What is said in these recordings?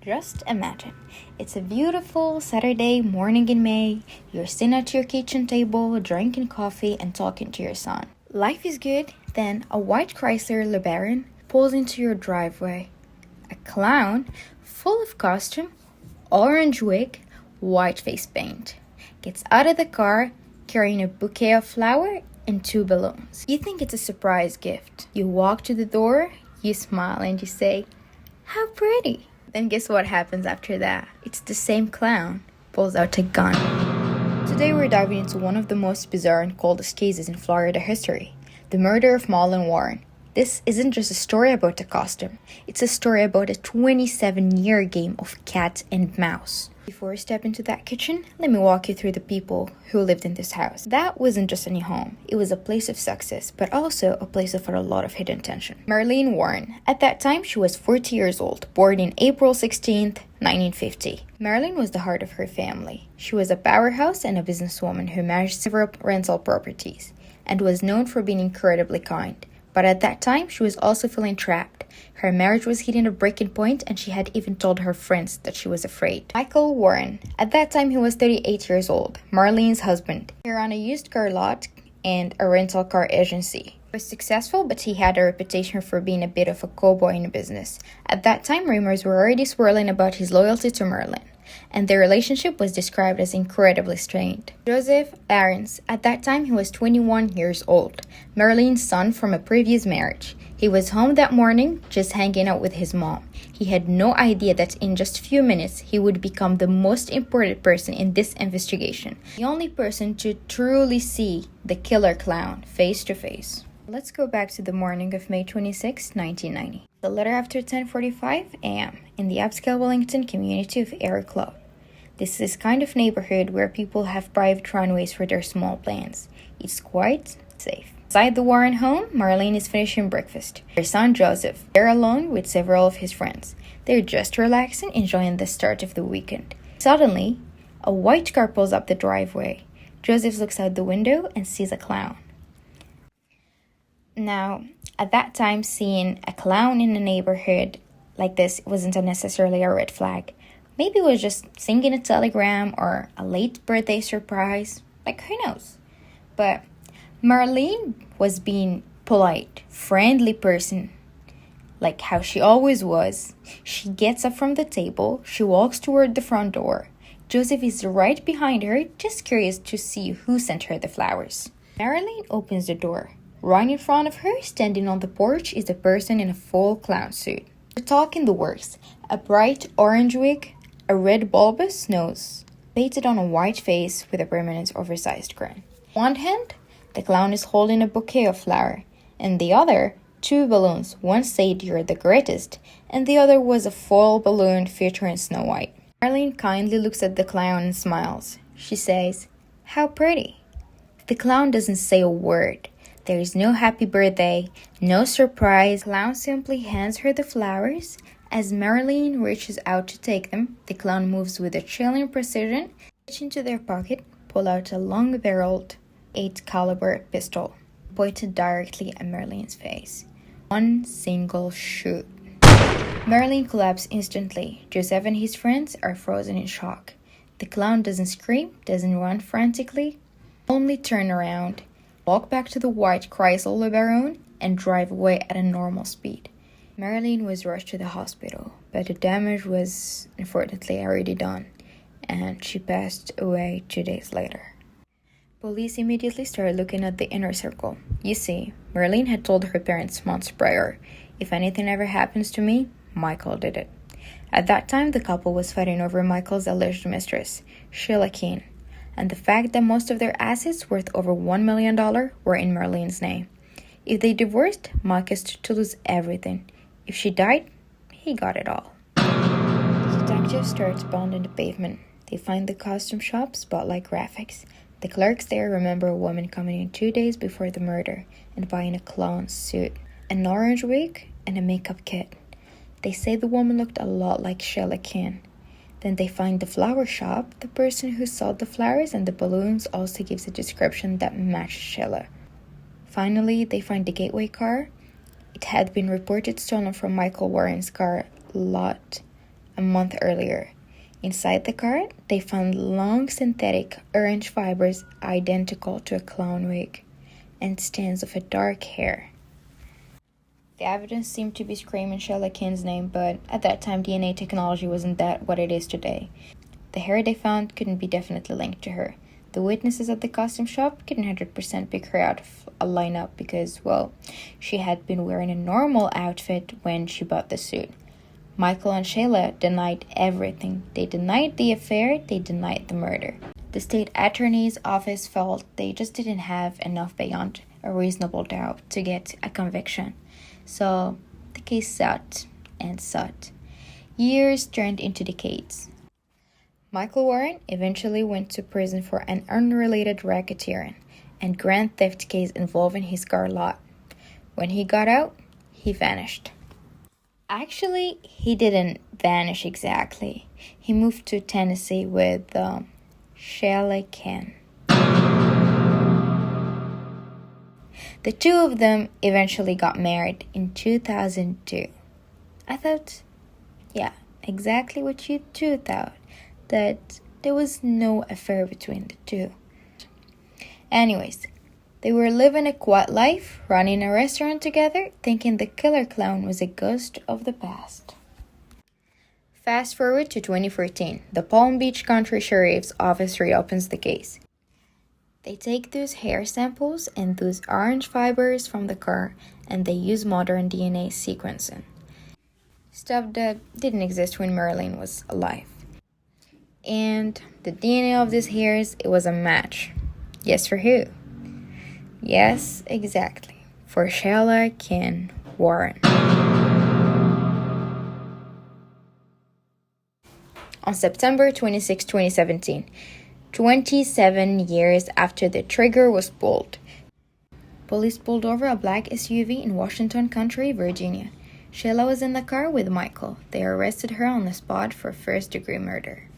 Just imagine, it's a beautiful Saturday morning in May. You're sitting at your kitchen table, drinking coffee and talking to your son. Life is good, then a white Chrysler LeBaron pulls into your driveway. A clown, full of costume, orange wig, white face paint, gets out of the car carrying a bouquet of flowers and two balloons. You think it's a surprise gift. You walk to the door, you smile and you say, "How pretty." Then guess what happens after that? It's the same clown pulls out a gun. Today we're diving into one of the most bizarre and coldest cases in Florida history, the murder of Marlene Warren. This isn't just a story about a costume, it's a story about a 27-year game of cat and mouse. Before we step into that kitchen, let me walk you through the people who lived in this house. That wasn't just any home, it was a place of success, but also a place of a lot of hidden tension. Marlene Warren. At that time, she was 40 years old, born in April 16th, 1950. Marlene was the heart of her family. She was a powerhouse and a businesswoman who managed several rental properties, and was known for being incredibly kind. But at that time, she was also feeling trapped. Her marriage was hitting a breaking point, and she had even told her friends that she was afraid. Michael Warren. At that time, he was 38 years old, Marlene's husband. He ran a used car lot and a rental car agency. He was successful, but he had a reputation for being a bit of a cowboy in business. At that time, rumors were already swirling about his loyalty to Marlene, and their relationship was described as incredibly strained. Joseph Aarons. At that time, he was 21 years old, Marlene's son from a previous marriage. He was home that morning, just hanging out with his mom. He had no idea that in just a few minutes, he would become the most important person in this investigation. The only person to truly see the killer clown face to face. Let's go back to the morning of May 26, 1990. A little after 10:45 a.m. in the upscale Wellington community of Air Club. This is kind of neighborhood where people have private runways for their small planes. It's quite safe. Inside the Warren home, Marlene is finishing breakfast. Her son Joseph, they're alone with several of his friends. They're just relaxing, enjoying the start of the weekend. Suddenly, a white car pulls up the driveway. Joseph looks out the window and sees a clown. Now, at that time, seeing a clown in a neighborhood like this wasn't necessarily a red flag. Maybe it was just singing a telegram or a late birthday surprise. Like, who knows? But Marlene was being polite, friendly person, like how she always was. She gets up from the table, she walks toward the front door. Joseph is right behind her, just curious to see who sent her the flowers. Marlene opens the door. Right in front of her, standing on the porch, is a person in a full clown suit. The talk in the works. A bright orange wig, a red bulbous nose, painted on a white face with a permanent oversized grin. One hand, the clown is holding a bouquet of flowers, and the other, two balloons. One said, "You're the greatest," and the other was a full balloon featuring Snow White. Marlene kindly looks at the clown and smiles. She says, "How pretty." The clown doesn't say a word. There is no happy birthday, no surprise. The clown simply hands her the flowers. As Marlene reaches out to take them, the clown moves with a chilling precision, reach into their pocket, pull out a long-barreled 8 caliber pistol, pointed directly at Marlene's face. One single shoot. Marlene collapses instantly. Joseph and his friends are frozen in shock. The clown doesn't scream, doesn't run frantically, only turn around, walk back to the white Chrysler LeBaron, and drive away at a normal speed. Marlene was rushed to the hospital, but the damage was unfortunately already done, and she passed away 2 days later. Police immediately started looking at the inner circle. You see, Marlene had told her parents months prior, "If anything ever happens to me, Michael did it." At that time, the couple was fighting over Michael's alleged mistress, Sheila Keane, and the fact that most of their assets worth over $1 million were in Marlene's name. If they divorced, Michael stood to lose everything. If she died, he got it all. The detective starts pounding the pavement. They find the costume shop, Spotlight Graphics. The clerks there remember a woman coming in 2 days before the murder and buying a clown suit, an orange wig, and a makeup kit. They say the woman looked a lot like Sheila Keane. Then they find the flower shop. The person who sold the flowers and the balloons also gives a description that matched Sheila. Finally, they find the gateway car. It had been reported stolen from Michael Warren's car lot a month earlier. Inside the car, they found long synthetic orange fibers identical to a clown wig and strands of a dark hair. The evidence seemed to be screaming Sheila Kin's name, but at that time DNA technology wasn't that what it is today. The hair they found couldn't be definitely linked to her. The witnesses at the costume shop couldn't 100% pick her out of a lineup because, well, she had been wearing a normal outfit when she bought the suit. Michael and Sheila denied everything. They denied the affair, they denied the murder. The state attorney's office felt they just didn't have enough beyond a reasonable doubt to get a conviction. So the case sat and sat. Years turned into decades. Michael Warren eventually went to prison for an unrelated racketeering and grand theft case involving his car lot. When he got out, he vanished. Actually, he didn't vanish exactly. He moved to Tennessee with Sheila Kin. The two of them eventually got married in 2002. I thought, yeah, exactly what you two thought, that there was no affair between the two. Anyways, they were living a quiet life, running a restaurant together, thinking the killer clown was a ghost of the past. Fast forward to 2014, the Palm Beach County Sheriff's Office reopens the case. They take those hair samples and those orange fibers from the car, and they use modern DNA sequencing. Stuff that didn't exist when Marlene was alive. And the DNA of these hairs, it was a match. Yes, for who? Yes, exactly. For Sheila Kin Warren. On September 26, 2017, 27 years after the trigger was pulled, police pulled over a black SUV in Washington County, Virginia. Sheila was in the car with Michael. They arrested her on the spot for first-degree murder.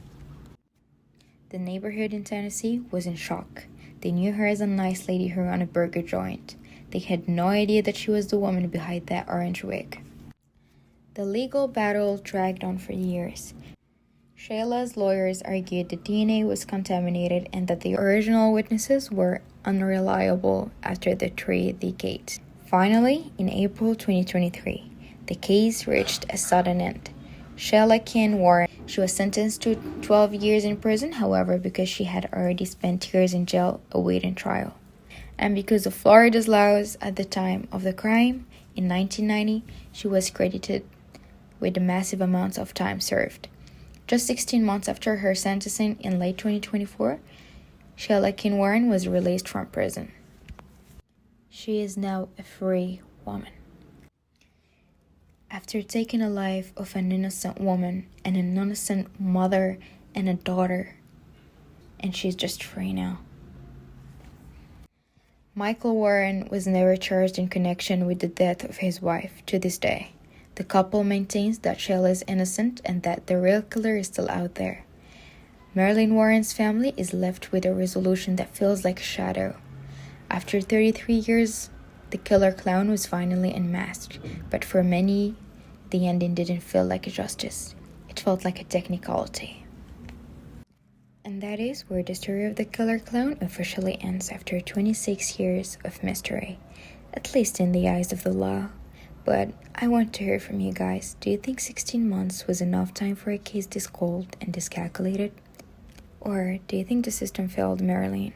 The neighborhood in Tennessee was in shock. They knew her as a nice lady who ran a burger joint. They had no idea that she was the woman behind that orange wig. The legal battle dragged on for years. Sheila's lawyers argued the DNA was contaminated and that the original witnesses were unreliable after the 3 decades. Finally, in April 2023, the case reached a sudden end. Sheila Kin Warren, she was sentenced to 12 years in prison, however, because she had already spent years in jail awaiting trial. And because of Florida's laws at the time of the crime, in 1990, she was credited with the massive amounts of time served. Just 16 months after her sentencing in late 2024, Sheila Kin Warren was released from prison. She is now a free woman. After taking the life of an innocent woman and an innocent mother and a daughter, and she's just free now. Michael Warren was never charged in connection with the death of his wife to this day. The couple maintains that Sheila is innocent and that the real killer is still out there. Marlene Warren's family is left with a resolution that feels like a shadow. After 33 years, the killer clown was finally unmasked, but for many, the ending didn't feel like a justice. It felt like a technicality. And that is where the story of the killer clown officially ends after 26 years of mystery, at least in the eyes of the law. But I want to hear from you guys. Do you think 16 months was enough time for a case this cold and this calculated? Or do you think the system failed Marlene?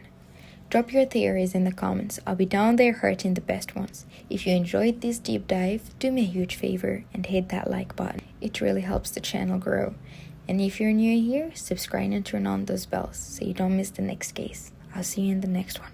Drop your theories in the comments. I'll be down there hearting the best ones. If you enjoyed this deep dive, do me a huge favor and hit that like button. It really helps the channel grow. And if you're new here, subscribe and turn on those bells so you don't miss the next case. I'll see you in the next one.